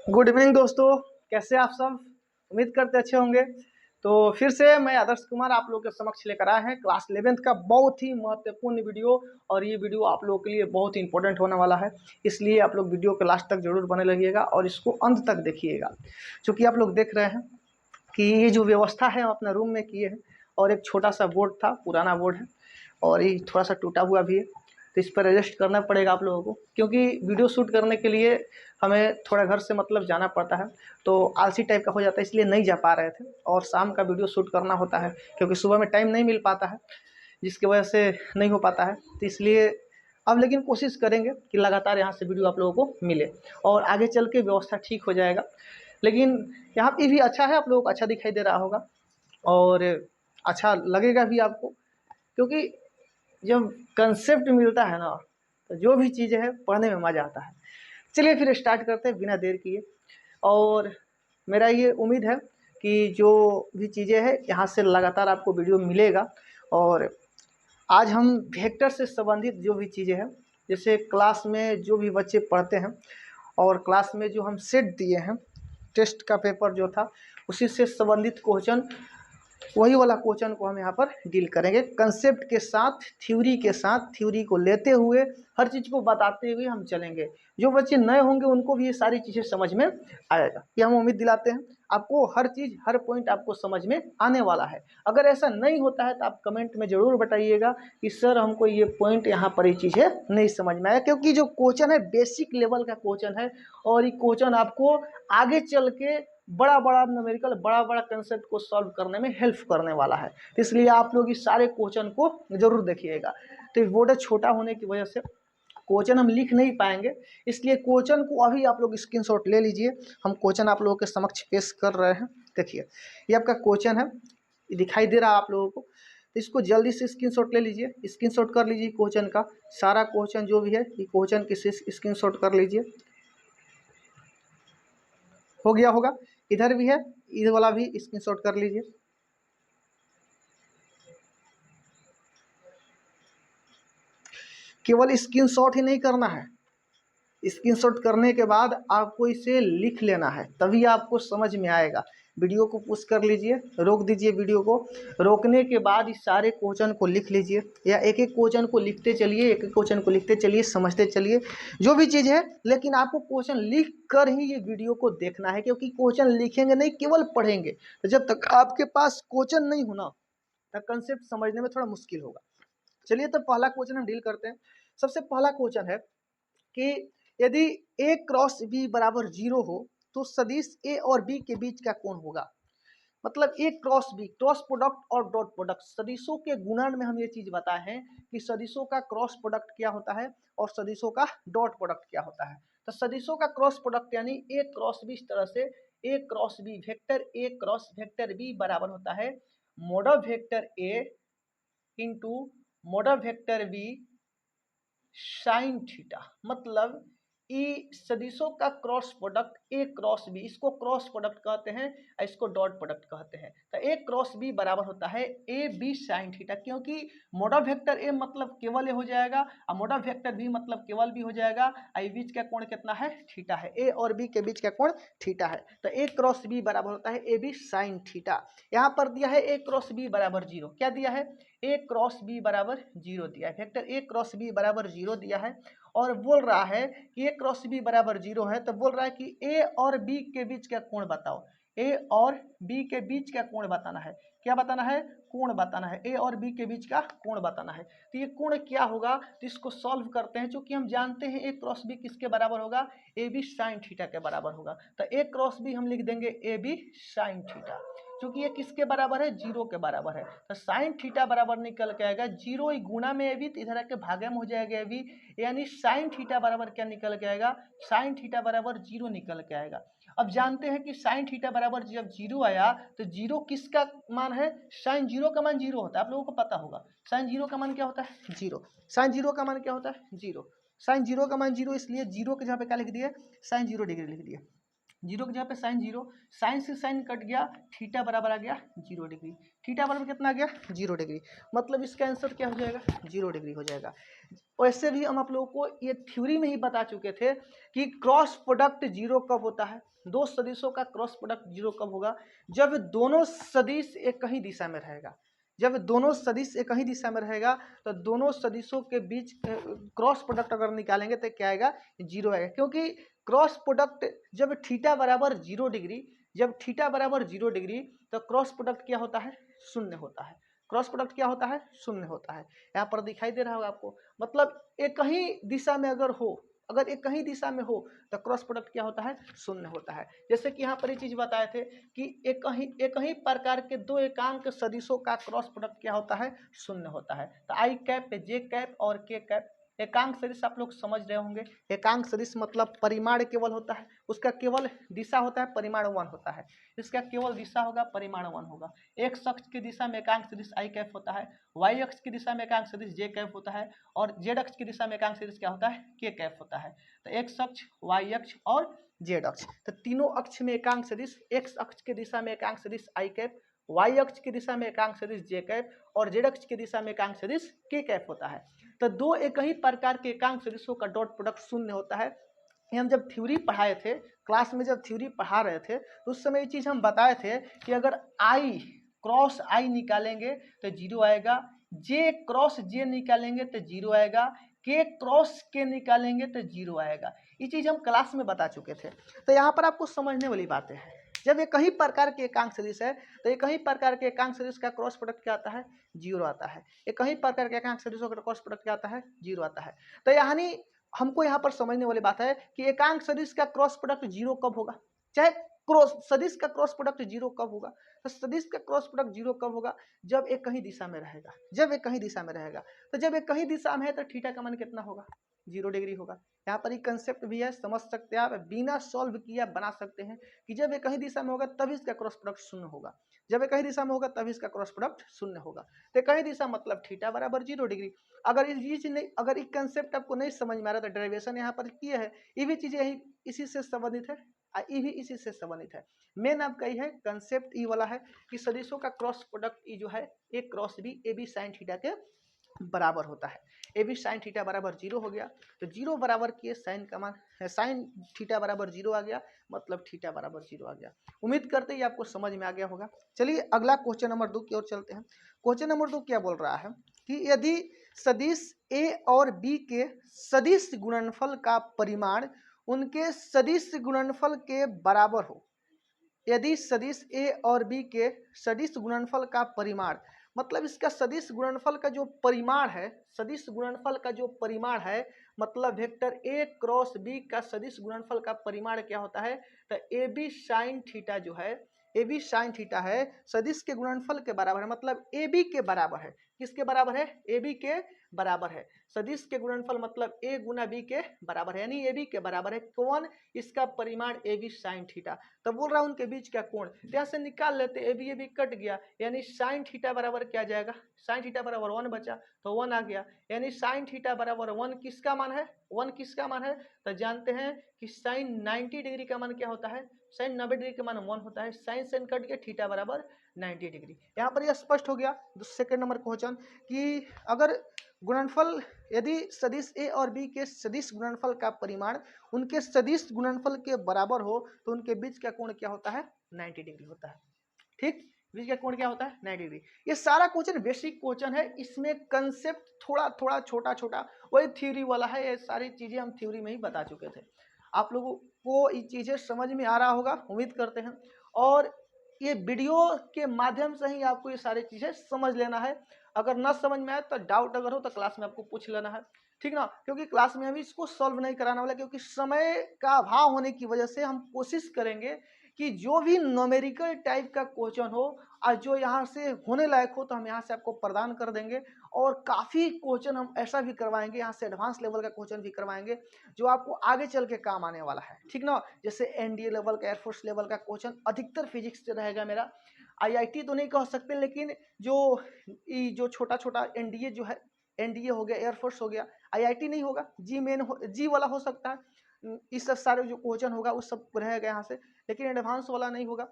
Good evening दोस्तों, कैसे आप सब। उम्मीद करते अच्छे होंगे। तो फिर से मैं आदर्श कुमार आप लोगों के समक्ष लेकर आए हैं क्लास 11th का बहुत ही महत्वपूर्ण वीडियो। और ये वीडियो आप लोगों के लिए बहुत ही इंपॉर्टेंट होने वाला है, इसलिए आप लोग वीडियो के लास्ट तक जरूर बने रहिएगा और इसको अंत तक देखिएगा। क्योंकि आप लोग देख रहे हैं कि ये जो व्यवस्था है हम अपने रूम में किए हैं, और एक छोटा सा बोर्ड था, पुराना बोर्ड है और ये थोड़ा सा टूटा हुआ भी है, तो इस पर एडजस्ट करना पड़ेगा आप लोगों को। क्योंकि वीडियो शूट करने के लिए हमें थोड़ा घर से मतलब जाना पड़ता है, तो आलसी टाइप का हो जाता है, इसलिए नहीं जा पा रहे थे। और शाम का वीडियो शूट करना होता है क्योंकि सुबह में टाइम नहीं मिल पाता है, जिसकी वजह से नहीं हो पाता है। तो इसलिए अब लेकिन कोशिश करेंगे कि लगातार यहाँ से वीडियो आप लोगों को मिले और आगे चल के व्यवस्था ठीक हो जाएगा। लेकिन यहाँ पे भी अच्छा है, आप लोगों को अच्छा दिखाई दे रहा होगा और अच्छा लगेगा भी आपको, क्योंकि जब कंसेप्ट मिलता है ना, तो जो भी चीज़ें है पढ़ने में मज़ा आता है। चलिए फिर स्टार्ट करते हैं बिना देर किए। और मेरा ये उम्मीद है कि जो भी चीज़ें हैं यहाँ से लगातार आपको वीडियो मिलेगा। और आज हम वेक्टर से संबंधित जो भी चीज़ें हैं, जैसे क्लास में जो भी बच्चे पढ़ते हैं और क्लास में जो हम सेट दिए हैं, टेस्ट का पेपर जो था उसी से संबंधित क्वेश्चन, वही वाला क्वेश्चन को हम यहाँ पर डील करेंगे। कंसेप्ट के साथ, थ्योरी के साथ, थ्योरी को लेते हुए, हर चीज़ को बताते हुए हम चलेंगे। जो बच्चे नए होंगे उनको भी ये सारी चीज़ें समझ में आएगा, ये हम उम्मीद दिलाते हैं। आपको हर चीज़, हर पॉइंट आपको समझ में आने वाला है। अगर ऐसा नहीं होता है तो आप कमेंट में ज़रूर बताइएगा कि सर हमको ये पॉइंट यहाँ पर ये चीज़ें नहीं समझ में आया, क्योंकि जो क्वेश्चन है बेसिक लेवल का क्वेश्चन है और ये क्वेश्चन आपको आगे चल के बड़ा बड़ा न्यूमेरिकल, बड़ा बड़ा कंसेप्ट को सॉल्व करने में हेल्प करने वाला है। तो इसलिए आप लोग इस सारे क्वेश्चन को जरूर देखिएगा। तो बोर्ड छोटा होने की वजह से क्वेश्चन हम लिख नहीं पाएंगे, इसलिए क्वेश्चन को अभी आप लोग स्क्रीनशॉट ले लीजिए। हम क्वेश्चन आप लोगों के समक्ष पेश कर रहे हैं। देखिए ये आपका क्वेश्चन है, ये दिखाई दे रहा है आप लोगों को, तो इसको जल्दी से स्क्रीनशॉट ले लीजिए, स्क्रीनशॉट कर लीजिए क्वेश्चन का। सारा क्वेश्चन जो भी है ये क्वेश्चन की स्क्रीनशॉट कर लीजिए। हो गया होगा, इधर भी है, इधर वाला भी स्क्रीनशॉट कर लीजिए। केवल स्क्रीनशॉट ही नहीं करना है, स्क्रीनशॉट करने के बाद आपको इसे लिख लेना है, तभी आपको समझ में आएगा। वीडियो को पुश कर लीजिए, रोक दीजिए वीडियो को। रोकने के बाद इस सारे क्वेश्चन को लिख लीजिए, या एक एक क्वेश्चन को लिखते चलिए, एक एक क्वेश्चन को लिखते चलिए, समझते चलिए जो भी चीज़ है। लेकिन आपको क्वेश्चन लिख कर ही ये वीडियो को देखना है, क्योंकि क्वेश्चन लिखेंगे नहीं, केवल पढ़ेंगे। तो जब तक आपके पास क्वेश्चन नहीं होना तब कंसेप्ट समझने में थोड़ा मुश्किल होगा। चलिए तो पहला क्वेश्चन हम डील करते हैं। सबसे पहला क्वेश्चन है कि यदि a क्रॉस b बराबर 0 हो तो सदिश a और b के बीच का कोण होगा। मतलब a cross b, cross product और डॉट प्रोडक्ट, सदिशों के गुणन में हम ये चीज बताए हैं कि सदिशों का क्रॉस प्रोडक्ट क्या होता है और सदिशों का डॉट प्रोडक्ट क्या होता है। तो सदिशों का क्रॉस प्रोडक्ट यानी a क्रॉस b, इस तरह से a cross b, vector a cross vector b बराबर होता है mod of vector a into mod of vector b sine theta. मतलब ई सदिशों का cross product A cross B, इसको क्रॉस प्रोडक्ट कहते हैं, इसको डॉट प्रोडक्ट कहते हैं। तो ए क्रॉस बी बराबर होता है ए बी साइन थीटा, क्योंकि मोडा वेक्टर ए मतलब केवल ए हो जाएगा और मोडा वेक्टर बी मतलब केवल बी हो जाएगा। आई बीच का कोण कितना है, थीटा है, ए और बी के बीच का कोण थीटा है। तो ए क्रॉस बी बराबर होता है ए बी साइन थीटा। यहाँ पर दिया है ए क्रॉस बी बराबर 0, क्या दिया है, ए क्रॉस बी बराबर 0 दिया है, वेक्टर ए क्रॉस बी बराबर 0 दिया है। और बोल रहा है कि ए क्रॉस बी बराबर 0 है, तो बोल रहा है कि ए और बी के बीच का कोण बताओ। ए और बी के बीच का कोण बताना है, क्या बताना है, कोण बताना है, ए और बी के बीच का कोण बताना है। तो ये कोण क्या होगा, तो इसको सॉल्व करते हैं। चूंकि हम जानते हैं ए क्रॉस बी किसके बराबर होगा, ए बी साइन थीटा के बराबर होगा। तो ए क्रॉस बी हम लिख देंगे ए बी साइन थीटा। क्योंकि ये किसके बराबर है, 0 के बराबर है। तो साइन थीटा बराबर निकल के आएगा 0 गुना में ए बी, तो इधर आके भागे में हो जाएगा ए बी, यानी साइन थीटा बराबर क्या निकल के आएगा, साइन थीटा बराबर 0 निकल के आएगा। अब जानते हैं कि साइन थीटा बराबर जब 0 आया तो 0 किसका मान है, साइन 0 का मान 0 होता है, आप लोगों को पता होगा। साइन 0 का मान क्या होता है, 0। साइन 0 का मान क्या होता है, 0। साइन 0 का मान 0, इसलिए 0 के जगह पे क्या लिख दिए, साइन 0 डिग्री लिख दिए। जीरो की जगह पे साइन जीरो, साइन से साइन कट गया, थीटा बराबर आ गया 0 डिग्री। थीटा बराबर कितना आ गया 0 डिग्री, मतलब इसका आंसर क्या हो जाएगा 0 डिग्री हो जाएगा। वैसे भी हम आप लोगों को ये थ्योरी में ही बता चुके थे कि क्रॉस प्रोडक्ट जीरो कब होता है, दो सदिशों का क्रॉस प्रोडक्ट जीरो कब होगा, जब दोनों सदिश एक ही दिशा में रहेगा। जब दोनों सदिश एक ही दिशा में रहेगा तो दोनों सदिशों के बीच क्रॉस प्रोडक्ट अगर निकालेंगे तो क्या आएगा 0 आएगा, क्योंकि क्रॉस प्रोडक्ट जब थीटा बराबर 0 डिग्री, जब थीटा बराबर 0 डिग्री तो क्रॉस प्रोडक्ट क्या होता है 0 होता है। क्रॉस प्रोडक्ट क्या होता है 0 होता है। यहाँ पर दिखाई दे रहा होगा आपको, मतलब एक ही दिशा में अगर हो, अगर एक ही दिशा में हो तो क्रॉस प्रोडक्ट क्या होता है 0 होता है। जैसे कि यहाँ पर ये चीज बताए थे कि एक ही प्रकार के दो एकांक सदिशों का क्रॉस प्रोडक्ट क्या होता है 0 होता है। तो आई कैप, जे कैप और के कैप एकांक सदिश आप लोग समझ रहे होंगे। एकांक सदिश मतलब परिमाण केवल होता है, उसका केवल दिशा होता है, परिमाण 1 होता है। इसका केवल दिशा होगा, परिमाण 1 होगा। एक्स अक्ष की दिशा में एकांक सदिश आई कैप होता है, वाई अक्ष की दिशा में एकांक सदिश जे कैप होता है, और जेड अक्ष की दिशा में एकांक सदिश क्या होता है के कैप होता है। तो एक्स अक्ष, वाई अक्ष और जेड अक्ष, तो तीनों अक्ष में एकांक सदिश, एक्स अक्ष की दिशा में एकांक सदिश आई कैप, वाई अक्ष की दिशा में एकांक सदिश जे कैप और जेड अक्ष की दिशा में एकांक सदिश के कैप होता है। तो दो एक ही प्रकार के एकांक सदिशों का डॉट प्रोडक्ट 0 होता है। हम जब थ्योरी पढ़ाए थे क्लास में, जब थ्योरी पढ़ा रहे थे तो उस समय ये चीज हम बताए थे कि अगर आई क्रॉस आई निकालेंगे तो 0 आएगा, जे क्रॉस जे निकालेंगे तो 0 आएगा, के क्रॉस के निकालेंगे तो 0 आएगा। ये चीज हम क्लास में बता चुके थे। तो यहाँ पर आपको समझने वाली बातें हैं, जब एक ही प्रकार के एकांक सदिश है तो एक ही प्रकार के एकांक सदिश का क्रॉस प्रोडक्ट क्या आता है 0 आता है। एक ही प्रकार के एकांक सदिशों का क्रॉस प्रोडक्ट क्या आता है 0 आता है। तो यानी हमको यहाँ पर समझने वाली बात है कि एकांक सदिश का क्रॉस प्रोडक्ट 0 कब होगा, चाहे क्रॉस सदिश का क्रॉस प्रोडक्ट 0 कब होगा, तो सदिश का क्रॉस प्रोडक्ट 0 कब होगा जब एक ही दिशा में रहेगा, जब एक ही दिशा में रहेगा। तो जब एक ही दिशा में है तो थीटा का मान कितना होगा 0 डिग्री होगा। यहाँ पर एक कंसेप्ट भी है, समझ सकते हैं आप, बिना सॉल्व किया बना सकते हैं कि जब एक ही दिशा में होगा तभी इसका क्रॉस प्रोडक्ट 0 होगा, जब एक ही दिशा में होगा तभी इसका क्रॉस प्रोडक्ट 0 होगा। तो एक ही दिशा मतलब थीटा बराबर 0 डिग्री। अगर इस चीज नहीं, अगर एक कंसेप्ट आपको नहीं समझ में आ रहा तो डेरिवेशन यहाँ पर किए है, ये भी चीजें यही इसी से संबंधित है, ये भी इसी से संबंधित है। मेन आपका ये है कंसेप्ट ई वाला है कि सदिशों का क्रॉस प्रोडक्ट ई जो है a cross b a B sine theta के बराबर होता है। ए बी साइन थीटा बराबर 0 हो गया, तो 0 बराबर किए साइन का मान, साइन थीटा बराबर 0 आ गया, मतलब थीटा बराबर 0 आ गया। उम्मीद करते ही आपको समझ में आ गया होगा। चलिए अगला क्वेश्चन नंबर 2 की ओर चलते हैं। क्वेश्चन नंबर 2 क्या बोल रहा है कि यदि सदिश ए और बी के सदिश गुणनफल का परिमाण उनके सदिश गुणनफल के बराबर हो, यदि सदिश ए और बी के सदिश गुणनफल का परिमाण, मतलब इसका सदिश गुणनफल का जो परिमाण है, सदिश गुणनफल का जो परिमाण है, मतलब वेक्टर ए क्रॉस बी का सदिश गुणनफल का परिमाण क्या होता है, तो ए बी साइन थीटा जो है, ए बी साइन थीटा है सदिश के गुणनफल के बराबर है, मतलब ए बी के बराबर है। किसके बराबर है ए बी के बराबर है। सदिश के गुणनफल मतलब ए गुना बी के बराबर है, यानी ए बी के बराबर है कौन, इसका परिमाण ए बी साइन थीटा। तो बोल रहा हूं उनके बीच का कोण, यहाँ से निकाल लेते, ए बी कट गया, यानी साइन थीटा बराबर क्या जाएगा, साइन थीटा बराबर 1 बचा तो 1 आ गया, यानी साइन थीटा बराबर 1 किसका मान है, 1 किसका मान है, तो जानते हैं कि साइन 90 डिग्री का मान क्या होता है, साइन 90 डिग्री का मान 1 होता है, साइन साइन कट गया, थीटा बराबर 90 डिग्री। यहाँ पर यह स्पष्ट हो गया। सेकंड नंबर क्वेश्चन कि अगर गुणनफल, यदि सदिश ए और बी के सदिश गुणनफल का परिमाण उनके सदिश गुणनफल के बराबर हो तो उनके बीच का कोण क्या होता है 90 डिग्री होता है। ठीक, बीच का कोण क्या होता है 90 डिग्री। ये सारा क्वेश्चन बेसिक क्वेश्चन है, इसमें कंसेप्ट थोड़ा थोड़ा छोटा छोटा वही थ्योरी वाला है, ये सारी चीजें हम थ्योरी में ही बता चुके थे। आप लोगों को ये चीजें समझ में आ रहा होगा उम्मीद करते हैं, और ये वीडियो के माध्यम से ही आपको ये सारी चीजें समझ लेना है। अगर ना समझ में आए तो डाउट अगर हो तो क्लास में आपको पूछ लेना है, ठीक ना, क्योंकि क्लास में हम इसको सॉल्व नहीं कराने वाले, क्योंकि समय का अभाव होने की वजह से हम कोशिश करेंगे कि जो भी न्यूमेरिकल टाइप का क्वेश्चन हो और जो यहाँ से होने लायक हो तो हम यहाँ से आपको प्रदान कर देंगे, और काफ़ी क्वेश्चन हम ऐसा भी करवाएंगे, यहाँ से एडवांस लेवल का क्वेश्चन भी करवाएंगे जो आपको आगे चल के काम आने वाला है, ठीक ना। जैसे एनडीए लेवल का, एयरफोर्स लेवल का क्वेश्चन अधिकतर फिजिक्स से रहेगा मेरा। आईआईटी तो नहीं कह सकते, लेकिन जो छोटा छोटा एनडीए जो है, एनडीए हो गया, एयरफोर्स हो गया, आईआईटी नहीं होगा, जी मेन हो, जी वाला हो सकता है, इस सब सारे जो क्वेश्चन होगा उस सब रहेगा यहाँ से, लेकिन एडवांस वाला नहीं होगा।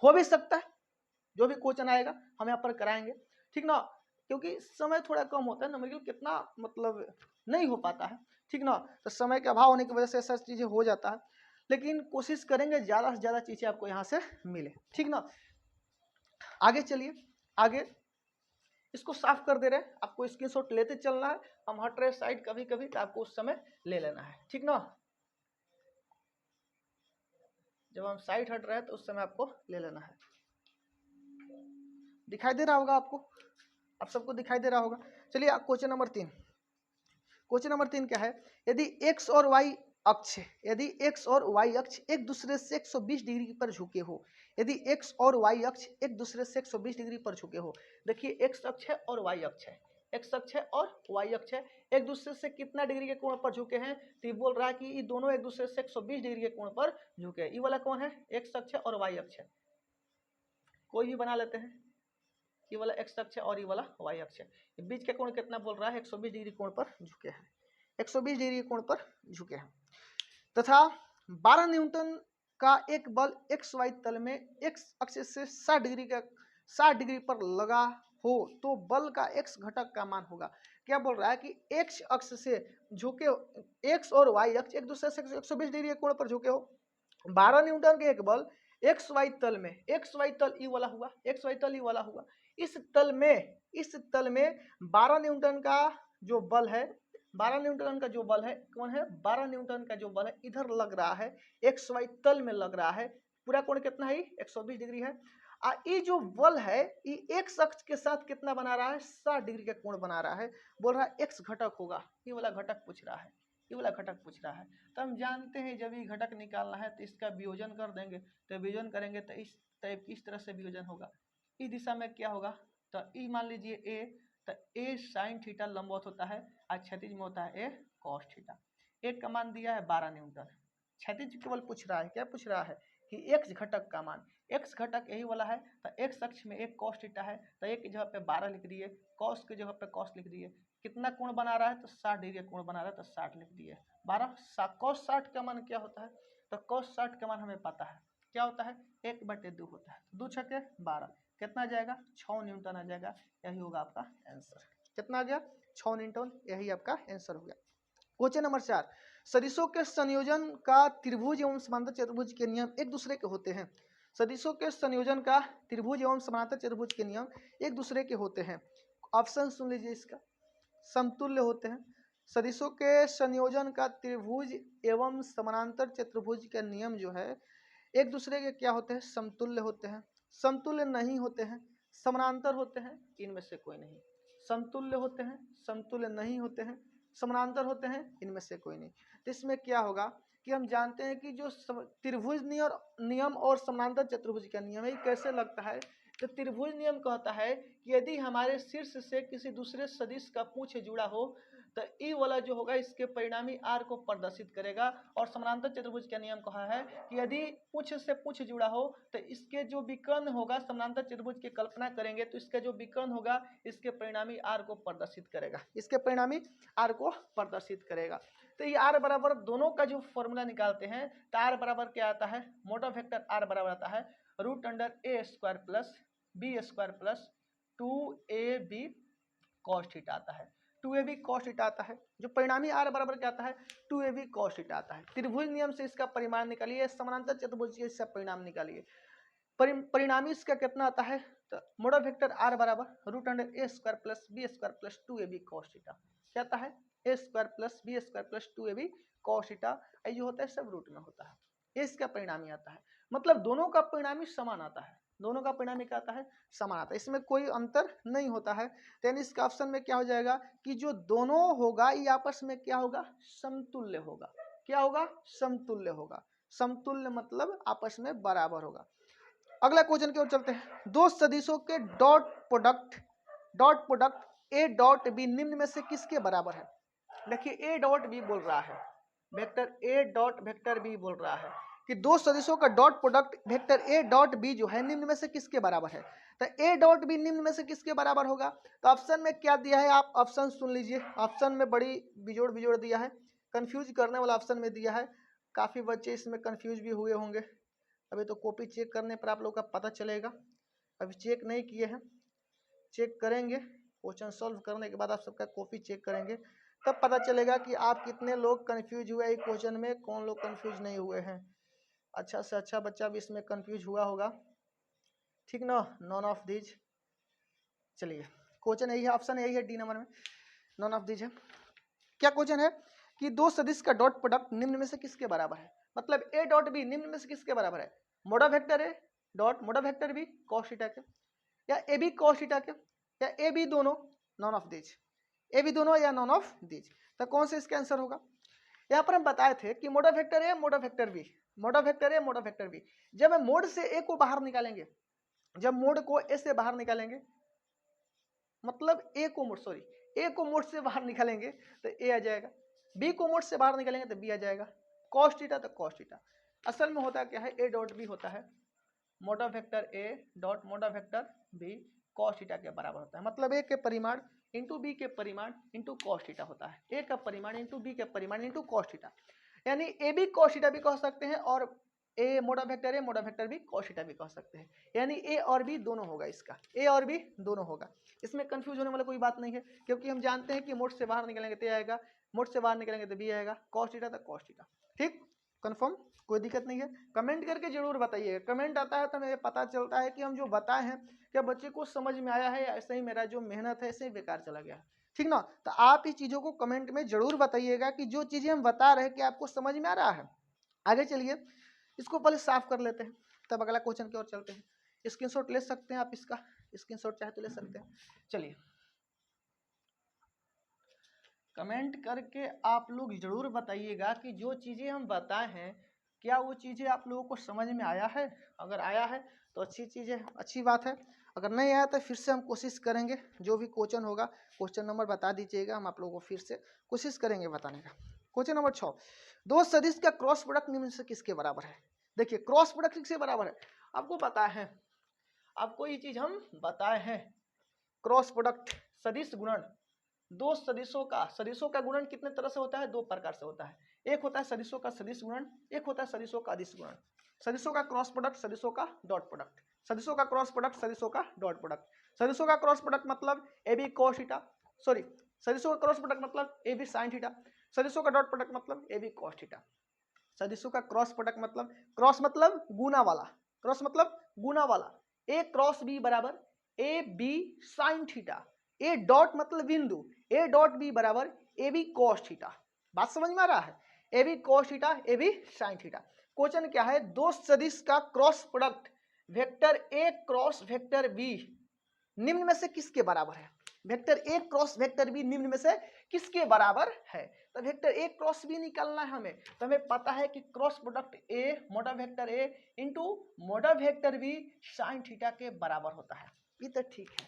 हो भी सकता है जो भी क्वेश्चन आएगा हम यहाँ पर कराएंगे, ठीक ना, क्योंकि समय थोड़ा कम होता है ना, मतलब कितना मतलब नहीं हो पाता है, ठीक ना, तो समय के अभाव होने की वजह से ऐसा चीज़ें हो जाता है, लेकिन कोशिश करेंगे ज़्यादा से ज़्यादा चीज़ें आपको यहाँ से मिले, ठीक ना। आगे चलिए, आगे इसको साफ कर दे रहे हैं, आपको स्क्रीनशॉट लेते चलना है, हम हट रहे साइड कभी कभी तो आपको उस समय ले लेना है, ठीक ना। जब हम साइड हट रहे हैं तो उस समय आपको ले लेना है। दिखाई दे रहा होगा आपको, आप सबको दिखाई दे रहा होगा। चलिए क्वेश्चन नंबर 3, क्वेश्चन नंबर 3 क्या है, यदि x और y अक्ष, यदि x और y अक्ष एक दूसरे से 120 डिग्री पर झुके हो, यदि x और y अक्ष एक दूसरे से 120 डिग्री पर झुके हो, देखिए x अक्ष है और y अक्ष है, x अक्ष है और y अक्ष है, एक दूसरे से कितना डिग्री के कोण पर झुके हैं, तो ये बोल रहा है कि ये दोनों एक दूसरे से 120 डिग्री के कोण पर झुके हैं। ये वाला कौन है, x अक्ष है और y अक्ष है, कोई भी बना लेते हैं, ये वाला x अक्ष है और ये वाला y अक्ष है, बीच का कोण कितना बोल रहा है, 120 डिग्री कोण पर झुके हैं, 120 डिग्री कोण पर झुके हैं, तथा 12 न्यूटन का एक बल एक्स वाई तल में x अक्ष से 60 डिग्री पर लगा हो तो बल का x घटक का मान होगा। क्या बोल रहा है कि x अक्ष से झुके, x और y अक्ष एक दूसरे से 120 डिग्री के कोण पर झुके हो, 12 न्यूटन के एक बल एक्स वाई तल में, एक्स वाई तल ई वाला हुआ, एक्स वाई तल ई वाला हुआ, इस तल में 12 न्यूटन का जो बल है, 12 न्यूटन का जो बल है कौन है, 12 न्यूटन का जो बल है इधर लग रहा है, एक्स वाई तल में लग रहा है, पूरा कोण कितना है, 120 डिग्री है। ये जो बल है ये एक्स अक्ष के साथ कितना बना रहा है, 60 डिग्री का कोण बना रहा है, बोल रहा है एक्स घटक होगा, ये वाला घटक पूछ रहा है, ये वाला घटक पूछ रहा है। तो हम जानते हैं जब ये घटक निकालना है तो इसका वियोजन कर देंगे, तो वियोजन करेंगे तो इस टाइप इस तरह से वियोजन होगा, इस दिशा में क्या होगा, तो ई मान लीजिए ए, तो ए साइन थीटा लंबवत होता है और क्षैतिज में होता है ए कॉस थीटा। एक का मान दिया है 12 न्यूटन, क्षैतिज केवल पूछ रहा है, क्या पूछ रहा है कि एक्स घटक का मान, एक्स घटक यही वाला है, तो एक्स अक्ष में एक कॉस थीटा है, तो एक की जगह पे 12 लिख दिए, कॉस की जगह पे कॉस लिख दिए, कितना कोण बना रहा है, तो 60 डिग्री कोण बना रहा है, तो 60 लिख दिए, 12 कॉस 60 का मान क्या होता है, तो कॉस 60 का मान हमें पता है क्या होता है, 1/2 होता है, 2 छक्के 12, कितना आ जाएगा, 6 न्यूटन आ जाएगा, यही होगा आपका आंसर, कितना आ गया, 6 न्यूटन, यही आपका आंसर हो गया। क्वेश्चन नंबर 4, सदिशों के संयोजन का त्रिभुज एवं समांतर चतुर्भुज के नियम एक दूसरे के होते हैं, सदिशों के संयोजन का त्रिभुज एवं समांतर चतुर्भुज के नियम एक दूसरे के होते हैं, ऑप्शन सुन लीजिए इसका, समतुल्य होते हैं, सदिशों के संयोजन का त्रिभुज एवं समानांतर चतुर्भुज के नियम जो है एक दूसरे के क्या होते हैं, समतुल्य होते हैं, समतुल्य नहीं होते हैं, समानांतर होते हैं, इनमें से कोई नहीं, समतुल्य होते हैं, समतुल्य नहीं होते हैं, समानांतर होते हैं, इनमें से कोई नहीं। तो इसमें क्या होगा कि हम जानते हैं कि जो त्रिभुज नियम और समानांतर चतुर्भुज का नियम है कैसे लगता है, तो त्रिभुज नियम कहता है कि यदि हमारे शीर्ष से किसी दूसरे सदिश का पूंछ जुड़ा हो तो ई वाला जो होगा इसके परिणामी आर को प्रदर्शित करेगा, और समानांतर चतुर्भुज का नियम कहा है कि यदि पूंछ से पूंछ जुड़ा हो तो इसके जो विकर्ण होगा, समानांतर चतुर्भुज की कल्पना करेंगे तो इसका जो विकर्ण होगा इसके परिणामी आर को प्रदर्शित करेगा, इसके परिणामी आर को प्रदर्शित करेगा। तो ये आर बराबर दोनों का जो फॉर्मूला निकालते हैं तो आर बराबर क्या आता है, मोटा वेक्टर आर बराबर आता है √a² plus b² plus 2ab cos theta आता है, 2ab cos थीटा आता है, जो परिणामी आर बराबर क्या आता है, 2ab cos थीटा आता है। त्रिभुज नियम से इसका परिमाण निकालिए, समानांतर चतुर्भुज से इसका परिणाम निकालिए, परिणामी इसका कितना आता है, तो मोडल वेक्टर आर बराबर √a² plus b² plus 2ab cos theta, क्या आता है, a² plus b² plus 2ab cos theta, ये जो होता है सब रूट में होता है, ये इसका परिणामी आता है, मतलब दोनों का परिणामी समान आता है, दोनों का परिणामी क्या आता है, समान आता है, इसमें कोई अंतर नहीं होता है। तो इसका ऑप्शन में क्या हो जाएगा कि जो दोनों होगा ये आपस में क्या होगा, समतुल्य होगा, क्या होगा, समतुल्य होगा, समतुल्य मतलब आपस में बराबर होगा। अगला क्वेश्चन की ओर चलते हैं, दो सदिशों के dot product A dot B निम्न में से किसके बराबर है। देखिए ए डॉट बी बोल रहा है, वेक्टर ए डॉट वेक्टर बी बोल रहा है कि दो सदिशों का डॉट प्रोडक्ट वेक्टर ए डॉट बी जो है निम्न में से किसके बराबर है। तो ए डॉट बी निम्न में से किसके बराबर होगा, तो ऑप्शन में क्या दिया है आप ऑप्शन सुन लीजिए, ऑप्शन में बड़ी बिजोड़ दिया है, कंफ्यूज करने वाला ऑप्शन में दिया है, काफ़ी बच्चे इसमें कंफ्यूज भी हुए होंगे। अभी तो कॉपी चेक करने पर आप लोग का पता चलेगा, अभी चेक नहीं किए हैं, चेक करेंगे। क्वेश्चन सॉल्व करने के बाद आप सबका कॉपी चेक करेंगे, तब पता चलेगा कि आप कितने लोग कंफ्यूज हुए एक क्वेश्चन में, कौन लोग कंफ्यूज नहीं हुए हैं। अच्छा से अच्छा बच्चा भी इसमें कंफ्यूज हुआ होगा, ठीक ना, नॉन ऑफ दीज। चलिए क्वेश्चन यही है, ऑप्शन यही है डी नंबर में, नॉन ऑफ दीज है। क्या क्वेश्चन है कि दो सदिश का डॉट प्रोडक्ट निम्न में से किसके बराबर है, मतलब ए डॉट बी निम्न में से किसके बराबर है, मोडा वेक्टर ए dot mod vector b cos theta के, या ए बी कॉस थीटा के, या ए बी दोनों, none of these, a b दोनों या नॉन ऑफ दीज। तो कौन से इसका आंसर होगा। यहाँ पर हम बताए थे कि मोडा vector a mod vector b, mod vector a mod vector B, जब हम मोड से ए को बाहर निकालेंगे, जब मोड को ए से बाहर निकालेंगे, मतलब ए को मोड सॉरी ए को मोड से बाहर निकालेंगे तो ए आ जाएगा, बी को मोड से बाहर निकालेंगे तो बी आ जाएगा, कॉस थीटा तो कॉस थीटा। असल में होता क्या है, ए डॉट बी होता है मोडा वेक्टर ए dot mod vector b cos theta के बराबर होता है, मतलब ए के परिमाण इंटू बी के परिमाण इंटू कॉस थीटा होता है, ए का परिमाण इंटू बी के परिमाण इंटू कॉस थीटा, यानी ए बी कॉस थीटा भी कह सकते हैं और ए मोडा वेक्टर भी कॉस थीटा भी कह सकते हैं, यानी ए और बी दोनों होगा, इसका ए और बी दोनों होगा। इसमें कंफ्यूज होने वाला कोई बात नहीं है, क्योंकि हम जानते हैं कि मोड से बाहर निकलेंगे तो आएगा, मोड से बाहर निकलेंगे तो बी आएगा, कॉस थीटा तो कॉस थीटा, ठीक कंफर्म, कोई दिक्कत नहीं है। कमेंट करके जरूर बताइएगा, कमेंट आता है तो हमें पता चलता है कि हम जो बताए हैं क्या बच्चे को समझ में आया है, या ऐसे ही मेरा जो मेहनत है ऐसे ही बेकार चला गया है, ठीक ना। तो आप इस चीज़ों को कमेंट में जरूर बताइएगा कि जो चीज़ें हम बता रहे हैं कि आपको समझ में आ रहा है। आगे चलिए, इसको पहले साफ कर लेते हैं, तब अगला क्वेश्चन की ओर चलते हैं। स्क्रीनशॉट ले सकते हैं आप, इसका स्क्रीनशॉट चाहे तो ले सकते हैं। चलिए कमेंट करके आप लोग जरूर बताइएगा कि जो चीज़ें हम बताए हैं क्या वो चीज़ें आप लोगों को समझ में आया है, अगर आया है तो अच्छी चीज़ है, अच्छी बात है, अगर नहीं आया तो फिर से हम कोशिश करेंगे, जो भी क्वेश्चन होगा क्वेश्चन नंबर बता दीजिएगा, हम आप लोगों को फिर से कोशिश करेंगे बताने का। क्वेश्चन नंबर 6, दो सदिश का क्रॉस प्रोडक्ट निम्न से किसके बराबर है। देखिए क्रॉस प्रोडक्ट किसके बराबर है, आपको पता है, आपको ये चीज़ हम बताए हैं, क्रॉस प्रोडक्ट सदिश गुणन, दो सदिशों का गुणन कितने तरह से होता है, दो प्रकार से होता है, एक होता है सदिशों का सदिश गुणन, एक होता है सदिशों का अदिश गुणन। सदिशों का क्रॉस प्रोडक्ट, सदिशों का डॉट प्रोडक्ट, सदिशों का क्रॉस प्रोडक्ट, सदिशों का डॉट प्रोडक्ट। सदिशों का क्रॉस प्रोडक्ट मतलब a B cos theta, sorry सदिशों का क्रॉस प्रोडक्ट मतलब ए बी साइन थीटा, सदिशों का डॉट प्रोडक्ट मतलब ए बी कॉस थीटा। सदिशों का क्रॉस प्रोडक्ट मतलब, क्रॉस मतलब गुना वाला, क्रॉस मतलब गुना वाला, ए क्रॉस बी बराबर A B sine theta, A dot मतलब बिंदु, ए डॉट बी बराबर ए बी कॉस थीटा। बात समझ में आ रहा है, A B cos theta A B sine theta. Question क्या है, दो सदिश का cross product vector A cross vector B निम्न में से किसके बराबर है, vector A cross vector B निम्न में से किसके बराबर है। तो वेक्टर ए क्रॉस बी निकालना है हमें, तो हमें पता है कि cross product a mod vector a into mod vector b sine theta के बराबर होता है। ये तो ठीक है,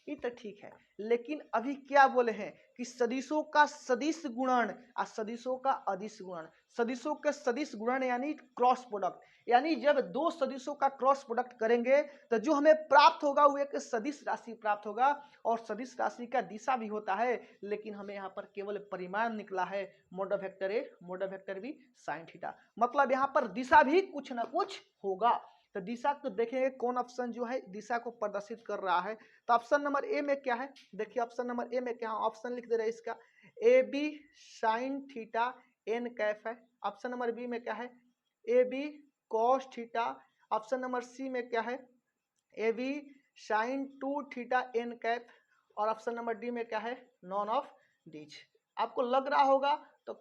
ये तो ठीक है, लेकिन अभी क्या बोले हैं कि सदिशों का सदिश गुणन और सदिशों का अदिश गुणन, सदिशों के सदिश गुणन यानी क्रॉस प्रोडक्ट, यानी जब दो सदिशों का क्रॉस प्रोडक्ट करेंगे तो जो हमें प्राप्त होगा वो एक सदिश राशि प्राप्त होगा, और सदिश राशि का दिशा भी होता है, लेकिन हमें यहाँ पर केवल परिमाण निकला है, mod vector a mod vector b sine theta, मतलब यहाँ पर दिशा भी कुछ ना कुछ होगा। तो दिशा को देखेंगे कौन ऑप्शन जो है दिशा को प्रदर्शित कर रहा है। तो ऑप्शन नंबर ए में क्या है, देखिए ऑप्शन नंबर ए में क्या, ऑप्शन लिख दे रहे हैं इसका, A B sine theta n cap है। ऑप्शन नंबर बी में क्या है, A B cos theta. Option number C में क्या है, A B sine 2 theta n cap. और ऑप्शन नंबर डी में क्या है, नॉन ऑफ दीज। आपको लग रहा होगा तो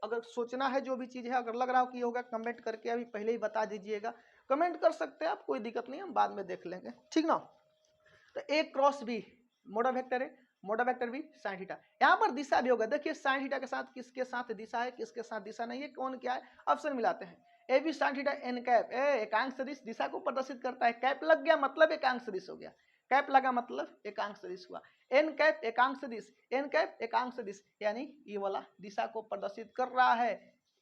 अगर सोचना है जो भी चीज़ है, अगर लग रहा हो कि होगा कमेंट करके अभी पहले ही बता दीजिएगा, कमेंट कर सकते हैं आप, कोई दिक्कत नहीं, हम बाद में देख लेंगे, ठीक ना। तो ए क्रॉस बी मोडा वेक्टर है, mod vector b sine theta, यहाँ पर दिशा भी होगा, देखिए साइन थीटा के साथ किसके साथ दिशा है, किसके साथ दिशा नहीं है, कौन क्या है, ऑप्शन मिलाते हैं। A B sine theta n cap, एकांक सदिश दिशा को प्रदर्शित करता है, कैप लग गया मतलब एकांक सदिश हो गया, कैप लगा मतलब एकांक सदिश हुआ, एन कैप एकांक सदिश, एन कैप एकांक सदिश, यानी ये वाला दिशा को प्रदर्शित कर रहा है।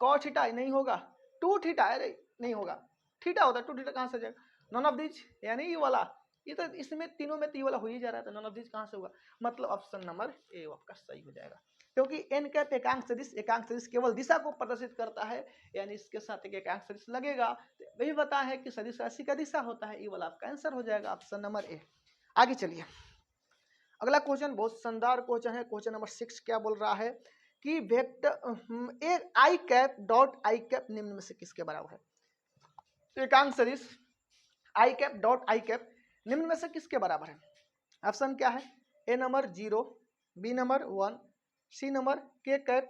कॉस थीटा नहीं होगा, 2 थीटा है, नहीं होगा, थीटा होता है, 2 थीटा कहाँ से जाएगा, नॉन ऑफ दीज, यानी ये वाला, ये तो इसमें तीनों में तो ये वाला हो ही जा रहा था, नॉन ऑफ दीज कहाँ से होगा, मतलब ऑप्शन नंबर ए आपका सही हो जाएगा। क्योंकि एन कैप एकांक सदिश केवल दिशा को प्रदर्शित करता है, यानी इसके साथ एक एकांक सदिश लगेगा। तो वही बता है कि सदिश राशि का दिशा होता है, ये वाला आपका आंसर हो जाएगा ऑप्शन नंबर ए। आगे चलिए, अगला क्वेश्चन बहुत शानदार क्वेश्चन है। क्वेश्चन नंबर 6 क्या बोल रहा है कि वेक्टर एक i cap dot i cap निम्न में से किसके बराबर है। एकांक सदिश i cap dot i cap निम्न में से किसके बराबर है। ऑप्शन क्या है, a number 0, b number 1, c number k cap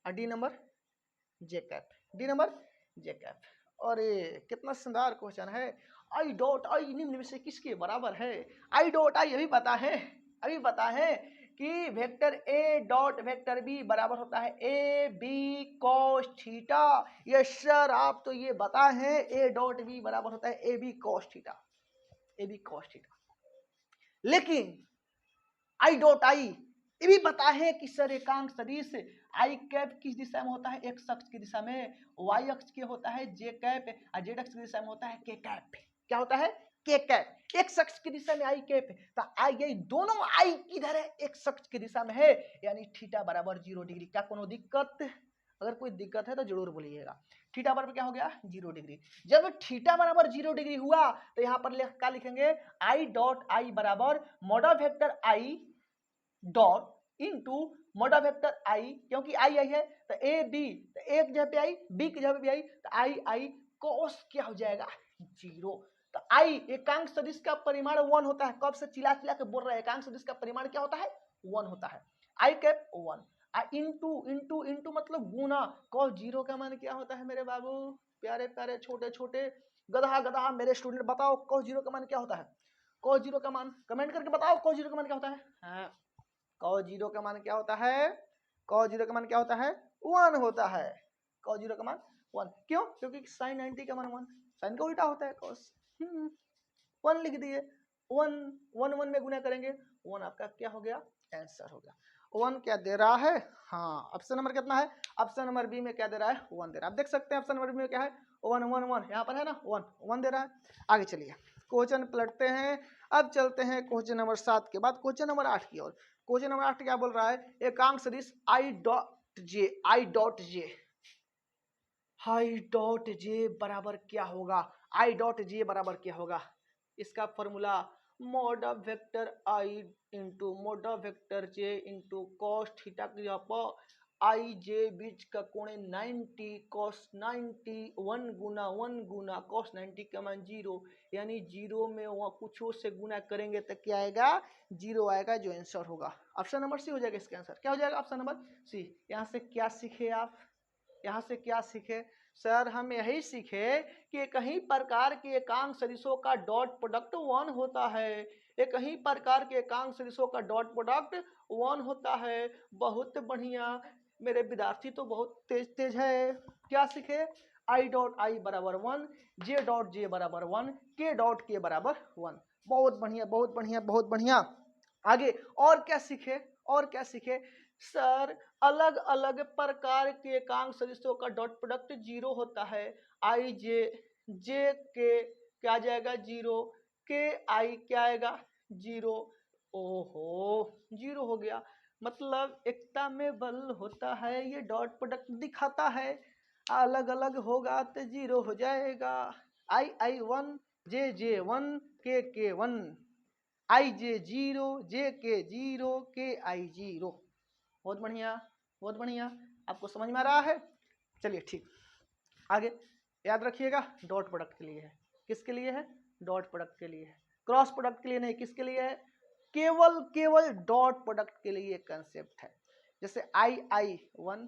और d number j cap, d number j cap. और ये कितना शानदार क्वेश्चन है। आई डॉट आई निम्न में से किसके बराबर है। आई डॉट आई अभी पता है कि वेक्टर ए डॉट वेक्टर बी बराबर होता है A B cos theta. Yes sir, आप तो ये बता है ए डॉट बी बराबर होता है A B cos theta, A B cos theta. लेकिन आई डॉट आई ये भी पता है कि सर एकांक सदिश आई कैप किस दिशा में होता है, एक्स अक्ष की दिशा में, वाई अक्ष के होता है जे कैप और जेड अक्ष की दिशा में होता है के कैप। क्या होता है, के कैप। एक्स अक्ष की दिशा में आई कैप है, तो आई यही दोनों आई किधर है, एक्स अक्ष की दिशा में है, यानी थीटा बराबर 0 डिग्री। क्या कोनो दिक्कत, अगर कोई दिक्कत है तो जरूर बोलिएगा। थीटा बराबर क्या हो गया 0 डिग्री। जब थीटा बराबर 0 डिग्री हुआ तो यहाँ पर क्या लिखेंगे, आई डॉट आई बराबर mod vector i dot into mod vector i, क्योंकि आई आई है तो ए बी, तो ए की जगह पे आई, बी की जगह पे आई, तो आई आई कोस क्या हो जाएगा 0। तो आई एकांक सदिश का परिमाण 1 होता है। कब से चिल्ला चिल्ला के बोल रहे हैं, एकांक सदिश का परिमाण क्या होता है 1 होता है। आई कैप 1 इंटू इंटू इंटू मतलब गुना। कॉस 0 का मान क्या होता है मेरे बाबू, प्यारे प्यारे छोटे छोटे गधा गधा मेरे स्टूडेंट, बताओ कॉस 0 का मान क्या होता है। कॉस 0 का मान कमेंट करके बताओ, कॉस 0 का मान क्या होता है। हाँ, कॉस 0 का मान क्या होता है, कॉस 0 का मान क्या होता है 1 होता है। कॉस 0 का मान 1 क्यों, क्योंकि sin 90 का मान 1, साइन का उल्टा होता है कॉस। 1 लिख दिए, 1 1 1 में गुना करेंगे, 1 आपका क्या हो गया आंसर हो गया। 1 क्या दे रहा है, हाँ ऑप्शन नंबर कितना है, ऑप्शन नंबर बी में क्या दे रहा है 1 दे रहा है। आप देख सकते हैं ऑप्शन नंबर बी में क्या है 1 1 1 यहाँ पर है ना 1 1 दे रहा है। आगे चलिए क्वेश्चन पलटते हैं, अब चलते हैं क्वेश्चन नंबर 7 के बाद क्वेश्चन नंबर 8 की ओर। क्वेश्चन नंबर 8 क्या बोल रहा है, एकांक सदिश आई डॉट जे बराबर क्या होगा, आई डॉट जे बराबर क्या होगा। इसका formula mode of vector I into mod of vector J into cos theta की जगह पर आई जे बीच का कोण 90 कॉस 90 1 गुना कॉस 90 का मान 0, यानी 0 में वहाँ कुछ से गुना करेंगे तो क्या आएगा 0 आएगा, जो आंसर होगा ऑप्शन नंबर सी हो जाएगा। इसका आंसर क्या हो जाएगा ऑप्शन नंबर सी। यहाँ से क्या सीखे आप, यहाँ से क्या सीखे सर, हम यही सीखे कि कहीं प्रकार के एकांक सदिशों का डॉट प्रोडक्ट 1 होता है, एक ही प्रकार के एकांक सदिशों का डॉट प्रोडक्ट 1 होता है। बहुत बढ़िया, मेरे विद्यार्थी तो बहुत तेज तेज है। क्या सीखे, आई डॉट आई बराबर 1, जे डॉट जे बराबर 1, के डॉट के बराबर 1। बहुत बढ़िया बहुत बढ़िया बहुत बढ़िया। आगे और क्या सीखे, और क्या सीखे सर, अलग अलग प्रकार के एकांक सदिशों का डॉट प्रोडक्ट 0 होता है। आई जे जे के क्या जाएगा 0, के आई क्या आएगा 0। ओहो 0 हो गया, मतलब एकता में बल होता है, ये डॉट प्रोडक्ट दिखाता है। अलग अलग होगा तो 0 हो जाएगा। आई आई 1, जे 1, के 1, आई जे 0, जे के 0, के आई 0। बहुत बढ़िया बहुत बढ़िया, आपको समझ में आ रहा है। चलिए ठीक, आगे याद रखिएगा डॉट प्रोडक्ट के लिए है, किसके लिए है डॉट प्रोडक्ट के लिए है, क्रॉस प्रोडक्ट के लिए नहीं, किसके लिए है केवल डॉट प्रोडक्ट के लिए कंसेप्ट है। जैसे आई आई 1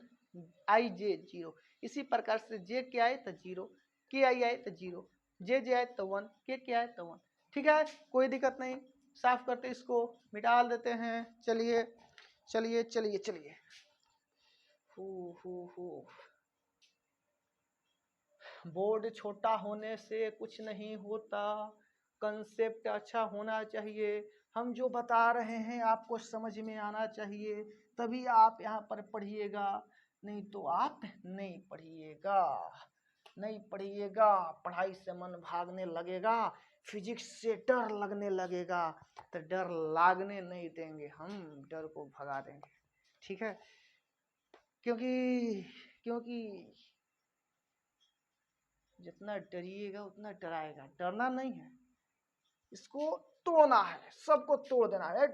आई जे 0, इसी प्रकार से जे के आए तो 0, के आई आए तो 0, जे आए तो 1, के आए तो 1। ठीक है, कोई दिक्कत नहीं, साफ करते इसको मिटा देते हैं। चलिए चलिए चलिए चलिए, बोर्ड छोटा होने से कुछ नहीं होता, कंसेप्ट अच्छा होना चाहिए। हम जो बता रहे हैं आपको समझ में आना चाहिए, तभी आप यहाँ पर पढ़िएगा, नहीं तो आप नहीं पढ़िएगा, नहीं पढ़िएगा, पढ़ाई से मन भागने लगेगा, फिजिक्स से डर लगने लगेगा, तो डर लागने नहीं देंगे, हम डर को भगा देंगे। ठीक है, क्योंकि क्योंकि जितना डरिएगा उतना डराएगा, डरना नहीं है, इसको तोड़ना है, सबको तोड़ देना है।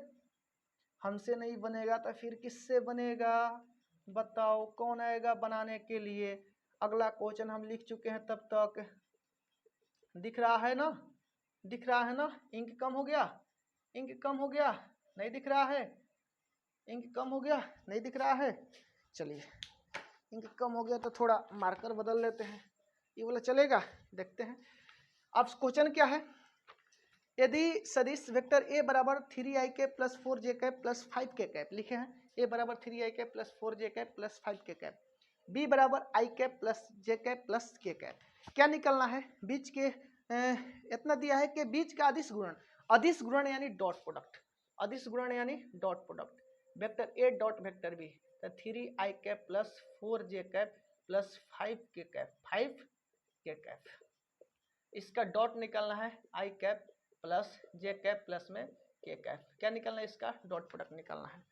हमसे नहीं बनेगा तो फिर किससे बनेगा, बताओ कौन आएगा बनाने के लिए। अगला क्वेश्चन हम लिख चुके हैं, तब तक दिख रहा है ना, दिख रहा है ना, इंक कम हो गया, इंक कम हो गया, नहीं दिख रहा है, इंक कम हो गया, नहीं दिख रहा है। चलिए इंक कम हो गया तो थोड़ा मार्कर बदल लेते हैं, ये वाला चलेगा, देखते हैं। अब क्वेश्चन क्या है, यदि सदिश वेक्टर ए बराबर 3i cap plus 4j cap plus 5k cap लिखे हैं, ए बराबर 3i cap plus 4j cap plus 5k cap, B बराबर i cap plus j cap plus k cap, क्या निकलना है, बीच के इतना दिया है कि बीच का अदिश गुणन, अदिश गुणन यानी डॉट प्रोडक्ट, अदिश गुणन यानी डॉट प्रोडक्ट, वेक्टर ए डॉट वेक्टर बी, तो 3i cap plus 4j cap plus 5k cap, 5k cap, इसका डॉट निकलना है i cap plus j cap plus में k कैप, क्या निकलना है, इसका डॉट प्रोडक्ट निकलना है।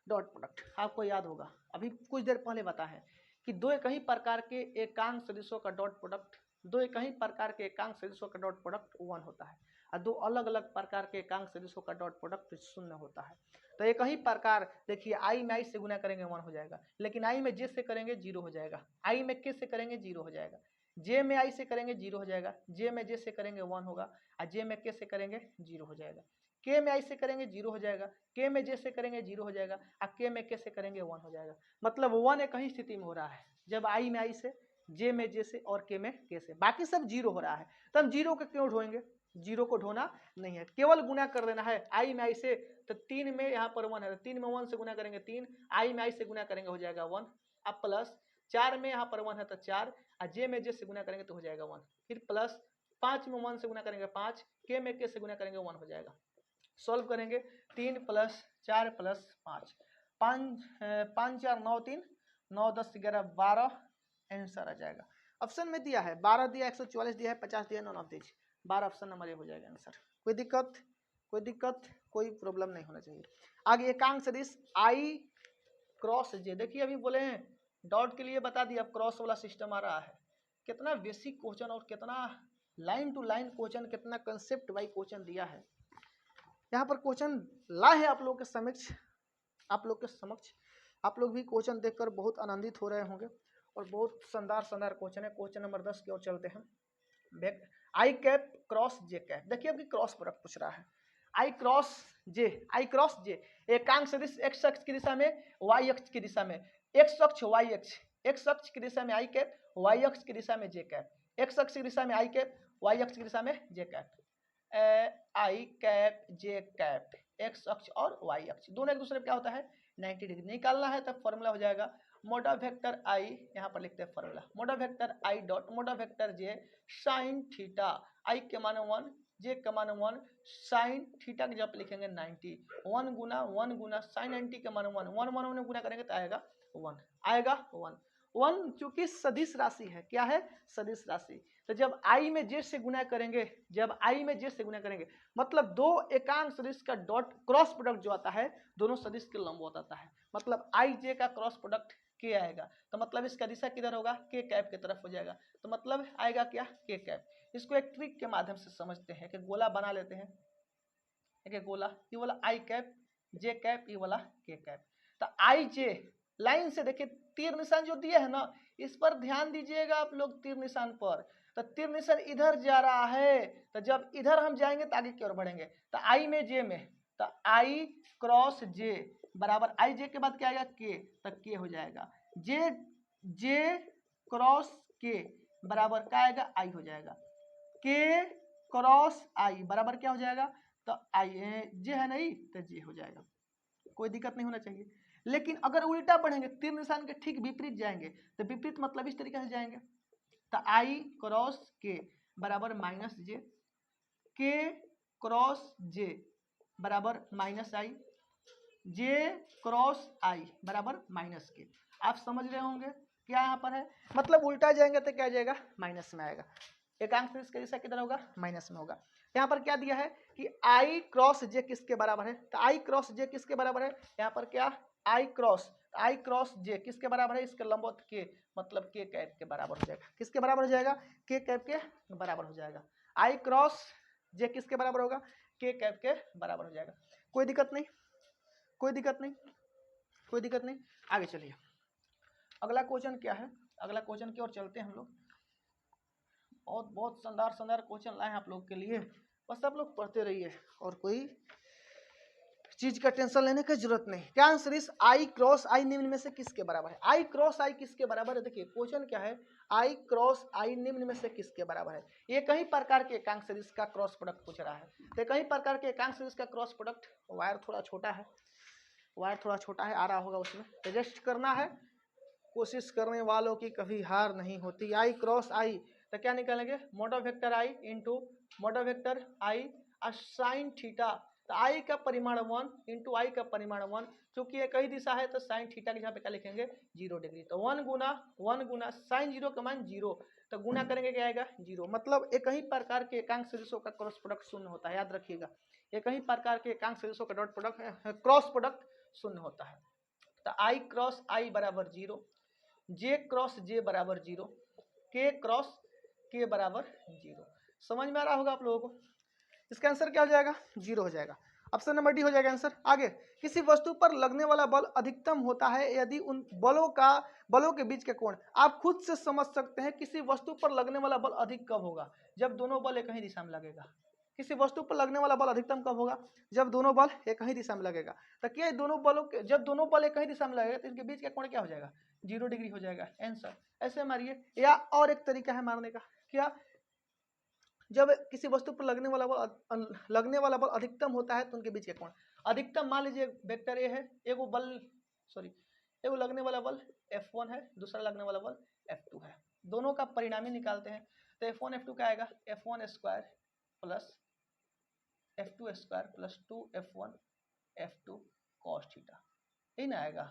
डॉट प्रोडक्ट आपको याद होगा, अभी कुछ देर पहले बता है कि दो एक ही प्रकार के एकांक सदिशों का डॉट प्रोडक्ट, दो एक ही प्रकार के एकांक सदिशों का डॉट प्रोडक्ट 1 होता है, और दो अलग अलग प्रकार के एकांक सदिशों का डॉट प्रोडक्ट 0 होता है। तो एक ही प्रकार देखिए, आई में आई से गुना करेंगे 1 हो जाएगा, लेकिन आई में जे से करेंगे 0 हो जाएगा, आई में के से करेंगे 0 हो जाएगा, जे में आई से करेंगे 0 हो जाएगा, जे में जे से करेंगे 1 होगा, और जे में के से करेंगे 0 हो जाएगा, के में आई से करेंगे 0 हो जाएगा, के में जे से करेंगे 0 हो जाएगा, और के में के से करेंगे 1 हो जाएगा। मतलब 1 एक ही स्थिति में हो रहा है, जब आई में आई से, जे में जे से और के में के से, बाकी सब 0 हो रहा है। तो हम 0 को क्यों ढोएंगे, 0 को ढोना नहीं है, केवल गुना कर देना है आई में आई से, तो 3 में यहाँ पर 1 है, तो 3 में 1 से गुना करेंगे 3, आई में आई से गुना करेंगे हो जाएगा 1, अब प्लस 4 में यहाँ पर 1 है तो 4, और जे में जे से गुना करेंगे तो हो जाएगा 1, फिर प्लस 5 में 1 से गुना करेंगे 5, के में के से गुना करेंगे 1 हो जाएगा। सॉल्व करेंगे 3 प्लस 4 प्लस 5, 5 4 9 3 9 10 11 12, आंसर आ जाएगा। ऑप्शन में दिया है 12 दिया, 144 दिया है, 50 दिया, 9 दीजिए, 12 ऑप्शन नंबर ए हो जाएगा आंसर। कोई दिक्कत, कोई दिक्कत, कोई प्रॉब्लम नहीं होना चाहिए। आगे एकांक सदिश आई क्रॉस जे, देखिए अभी बोले हैं डॉट के लिए बता दिया, अब क्रॉस वाला सिस्टम आ रहा है। कितना बेसिक क्वेश्चन और कितना लाइन टू लाइन क्वेश्चन, कितना कंसेप्ट वाइज क्वेश्चन दिया है। यहाँ पर क्वेश्चन लाए हैं आप लोग के समक्ष, आप लोग के समक्ष, आप लोग भी क्वेश्चन देखकर बहुत आनंदित हो रहे होंगे, और बहुत शानदार शानदार क्वेश्चन है। क्वेश्चन नंबर 10 की ओर चलते हैं। आई कैप क्रॉस जे कैप, देखिए अभी क्रॉस प्रोडक्ट पूछ रहा है, आई क्रॉस जे, आई क्रॉस जे एकांक सदिश एक्स अक्ष की दिशा में, वाई अक्ष की दिशा में, एक्स अक्ष वाई अक्ष, एक्स अक्ष की दिशा में आई कैप, वाई अक्ष की दिशा में जे कैप, एक्स अक्ष की दिशा में आई कैप, वाई अक्ष की दिशा में जे कैप, आई कैप जे कैप, एक्स अक्ष और वाई अक्ष दोनों एक दूसरे पे क्या होता है 90 डिग्री, निकालना है तब फॉर्मूला हो जाएगा मोडा वेक्टर आई, यहाँ पर लिखते हैं formula mod vector i dot mod vector j sine theta, i के मान 1, जे के मान 1, साइन थीटा की जब लिखेंगे 90, 1 गुना साइन 90 के मान 1, 1 गुना करेंगे तो आएगा 1, आएगा 1, 1 चूंकि सदिश राशि है, क्या है सदिश राशि, तो जब आई में जे से गुना करेंगे, जब आई में जे से गुना करेंगे, मतलब दो एकांक सदिश का डॉट क्रॉस प्रोडक्ट जो आता है दोनों सदिश के लंबवत आता है, मतलब आई जे का क्रॉस प्रोडक्ट के आएगा, तो मतलब इसका दिशा किधर होगा के कैप की तरफ हो जाएगा, तो मतलब आएगा क्या के कैप। इसको एक ट्रिक के माध्यम से समझते हैं कि गोला बना लेते हैं, एक गोला, ये वाला आई कैप जे कैप, ये वाला के कैप, तो आई जे लाइन से देखिए तीर निशान जो दिया है ना, इस पर ध्यान दीजिएगा आप लोग, तीर निशान पर, तो तीर निशान इधर जा रहा है, तो जब इधर हम जाएंगे तो आगे की ओर बढ़ेंगे, तो आई में जे में, तो आई क्रॉस जे बराबर आई जे के बाद क्या आएगा के, तो के हो जाएगा, जे जे क्रॉस के बराबर क्या आएगा आई हो जाएगा, के क्रॉस आई बराबर क्या हो जाएगा, तो आई जे है नहीं तो जे हो जाएगा, कोई दिक्कत नहीं होना चाहिए। लेकिन अगर उल्टा पढ़ेंगे तीर निशान के ठीक विपरीत जाएंगे, तो विपरीत मतलब इस तरीके से जाएंगे, तो आई क्रॉस के बराबर माइनस जे, के क्रॉस जे बराबर माइनस आई, जे क्रॉस आई बराबर माइनस के, आप समझ रहे होंगे क्या यहाँ पर है, मतलब उल्टा जाएंगे तो क्या जाएगा माइनस में आएगा, एकांक सदिश का दिशा किधर होगा माइनस में होगा। यहाँ पर क्या दिया है कि आई क्रॉस जे किसके बराबर है, तो आई क्रॉस जे किसके बराबर है, यहाँ पर क्या आई क्रॉस, आई क्रॉस जे किसके बराबर है, इसके लंबवत के, मतलब के कैप के बराबर हो जाएगा। किसके बराबर हो जाएगा, के कैप के बराबर हो जाएगा। आई क्रॉस जे किसके बराबर होगा, के कैप के बराबर हो जाएगा। कोई दिक्कत नहीं, कोई दिक्कत नहीं, कोई दिक्कत नहीं। आगे चलिए, अगला क्वेश्चन क्या है, अगला क्वेश्चन की ओर चलते हैं हम लोग। बहुत बहुत शानदार शानदार क्वेश्चन लाए हैं आप लोग के लिए, बस आप लोग पढ़ते रहिए और कोई चीज का टेंशन लेने की जरूरत नहीं। क्या आंसर इस आई क्रॉस आई निम्न में से किसके बराबर है, आई क्रॉस आई किसके बराबर है। देखिए क्वेश्चन क्या है, आई क्रॉस आई निम्न में से किसके बराबर है। ये कई प्रकार के एकांक सदिश का क्रॉस प्रोडक्ट पूछ रहा है। तो कई प्रकार के एकांक सदिश का क्रॉस प्रोडक्ट, वायर थोड़ा छोटा है, वायर थोड़ा छोटा है, आ रहा होगा उसमें, एडजस्ट करना है। कोशिश करने वालों की कभी हार नहीं होती। आई क्रॉस आई तो क्या निकालेंगे, मोडा वेक्टर आई इंटू मोडा वेक्टर आई साइन थीटा। तो आई का परिमाण 1 इंटू आई का परिमाण 1, क्योंकि ये कई दिशा है तो साइन थीटा के जहाँ पे क्या लिखेंगे 0 डिग्री। तो 1 गुना साइन 0 का मान 0, तो गुना करेंगे क्या आएगा 0। मतलब एक ही प्रकार के एकांक सदिशों का क्रॉस प्रोडक्ट शून्य होता है, याद रखिएगा। एक ही प्रकार के एकांक सदिशों का डॉट प्रोडक्ट क्रॉस प्रोडक्ट शून्य होता है। तो आई क्रॉस आई बराबर 0, जे क्रॉस जे बराबर 0, के क्रॉस के बराबर 0। समझ में आ रहा होगा आप लोगों को। इसका आंसर क्या हो जाएगा, 0 हो जाएगा। ऑप्शन नंबर डी हो जाएगा आंसर। आगे, किसी वस्तु पर लगने वाला बल अधिकतम होता है यदि उन बलों के बीच के कोण, आप खुद से समझ सकते हैं किसी वस्तु पर लगने वाला बल अधिक कब होगा, जब दोनों बल एक ही दिशा में लगेगा। किसी वस्तु पर लगने वाला बल अधिकतम कब होगा, जब दोनों बल एक ही दिशा में लगेगा। तो क्या दोनों बलों के, जब दोनों बल एक ही दिशा में लगेगा तो इनके बीच का कोण क्या हो जाएगा, 0 डिग्री हो जाएगा आंसर। ऐसे मारिए, या और एक तरीका है मारने का, क्या, जब किसी वस्तु पर लगने वाला बल अधिकतम होता है तो उनके बीच का कोण अधिकतम, मान लीजिए वेक्टर ए है, एगो लगने वाला बल F1 है, दूसरा लगने वाला बल F2 है, दोनों का परिणामी निकालते हैं। तो F1 F2 क्या आएगा, F1 square plus F2 square plus 2F1 F2 cos theta, यही ना आएगा।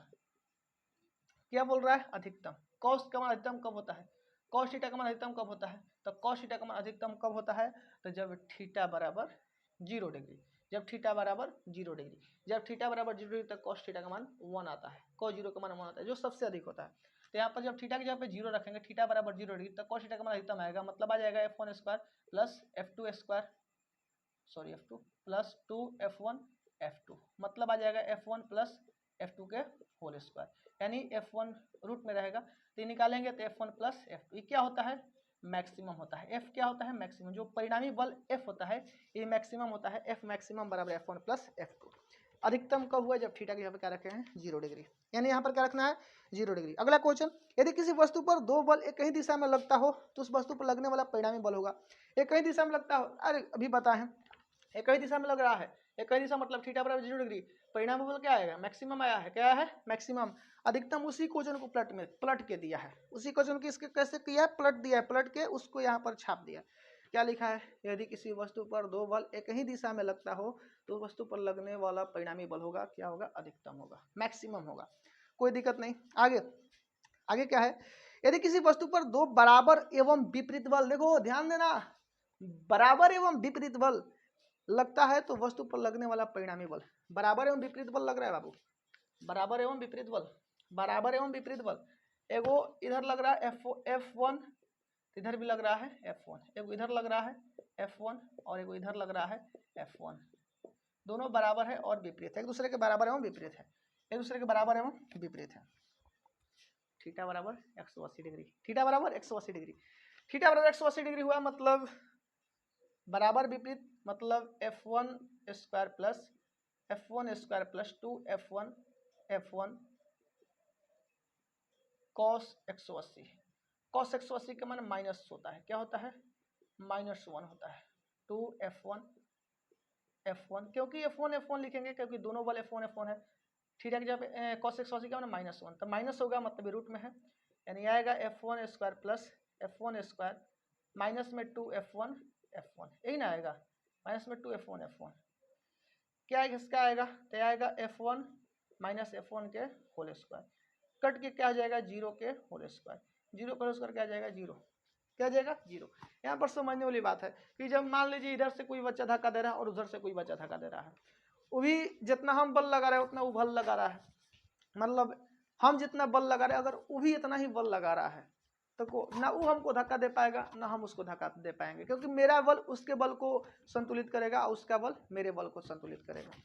क्या बोल रहा है, अधिकतम। कॉस का मान अधिकतम कब होता है, कॉस थीटा का मान अधिकतम कब होता है, तो कॉस थीटा का मान अधिकतम कब होता है, तो जब थीटा बराबर 0 डिग्री, जब थीटा बराबर 0 डिग्री, जब थीटा बराबर 0 डिग्री तक कॉस थीटा का मान 1 आता है, कॉस 0 का मान 1 आता है, जो सबसे अधिक होता है। तो यहाँ पर जब थीटा की जगह पे 0 रखेंगे, थीटा बराबर 0 डिग्री, तब कॉस थीटा का मान अधिकतम आएगा, मतलब आ जाएगा F1 square plus F2 square F2 plus 2F1 F2, मतलब आ जाएगा F1 प्लस F2 के होल स्क्वायर, यानी F1 रूट में रहेगा तो ये निकालेंगे तो F1 प्लस F2। ये क्या होता है, मैक्सिमम होता है। F क्या होता है, मैक्सिमम। जो परिणामी बल F होता है ये मैक्सिमम होता है। F मैक्सिमम बराबर F1 प्लस F2। अधिकतम कब हुआ, जब थीटा के यहाँ पे क्या रखे हैं 0 डिग्री, यानी यहाँ पर क्या रखना है 0 डिग्री। अगला क्वेश्चन, यदि किसी वस्तु पर दो बल एक ही दिशा में लगता हो तो उस वस्तु पर लगने वाला परिणामी बल होगा। एक ही दिशा में लगता हो, अरे अभी बताएं, एक ही दिशा में लग रहा है, एक ही दिशा मतलब थीटा बराबर 0 डिग्री, परिणाम बल क्या आएगा, मैक्सिमम आया है। क्या है, मैक्सिमम। अधिकतम उसी क्वेश्चन को पलट के दिया है, उसी क्वेश्चन को इसके कैसे किया है, पलट दिया है, पलट के उसको यहाँ पर छाप दिया। क्या लिखा है, यदि किसी वस्तु पर दो बल एक ही दिशा में लगता हो तो वस्तु पर लगने वाला परिणामी बल होगा, क्या होगा, अधिकतम होगा, मैक्सिमम होगा। कोई दिक्कत नहीं। आगे, आगे क्या है, यदि किसी वस्तु पर दो बराबर एवं विपरीत बल, देखो ध्यान देना, बराबर एवं विपरीत बल लगता है तो वस्तु पर लगने वाला परिणामी बल, बराबर एवं विपरीत बल लग रहा है बाबू, बराबर एवं विपरीत बल, बराबर एवं विपरीत बल। एगो इधर लग रहा है F1, इधर भी लग रहा है F1, एगो इधर लग रहा है F1 और एगो इधर लग रहा है F1, दोनों बराबर है और विपरीत है, एक दूसरे के बराबर एवं विपरीत है, एक दूसरे के बराबर एवं विपरीत है। थीटा बराबर 180 डिग्री, थीटा बराबर 180 डिग्री, थीटा बराबर 180 डिग्री हुआ, मतलब बराबर विपरीत, मतलब F1 square plus 2F1 cos 180, cos 180 का मान माइनस होता है, क्या होता है, -1 होता है। 2F1 क्योंकि F1 लिखेंगे क्योंकि दोनों बल F1 है, थीटा की जब कॉस 180 का मान -1, तो माइनस होगा, मतलब रूट में है, यानी आएगा F1 square plus F1 square minus में 2F1 यही ना आएगा, माइनस में 2F1 क्या आएगा, इसका आएगा तो आएगा F1 माइनस F1 के होल स्क्वायर, कट के क्या आ जाएगा 0 के होल स्क्वायर, 0 का होल स्क्वायर क्या आ जाएगा 0, क्या आ जाएगा 0। यहाँ पर समझने वाली बात है कि जब मान लीजिए इधर से कोई बच्चा धक्का दे रहा है और उधर से कोई बच्चा धक्का दे रहा है, वो भी जितना हम बल लगा रहे हैं उतना वो बल लगा रहा है, मतलब हम जितना बल लगा रहे हैं अगर वो भी इतना ही बल लगा रहा है तो ना वो हमको धक्का दे पाएगा ना हम उसको धक्का दे पाएंगे, क्योंकि मेरा बल उसके बल को संतुलित करेगा, उसका बल मेरे बल को संतुलित करेगा।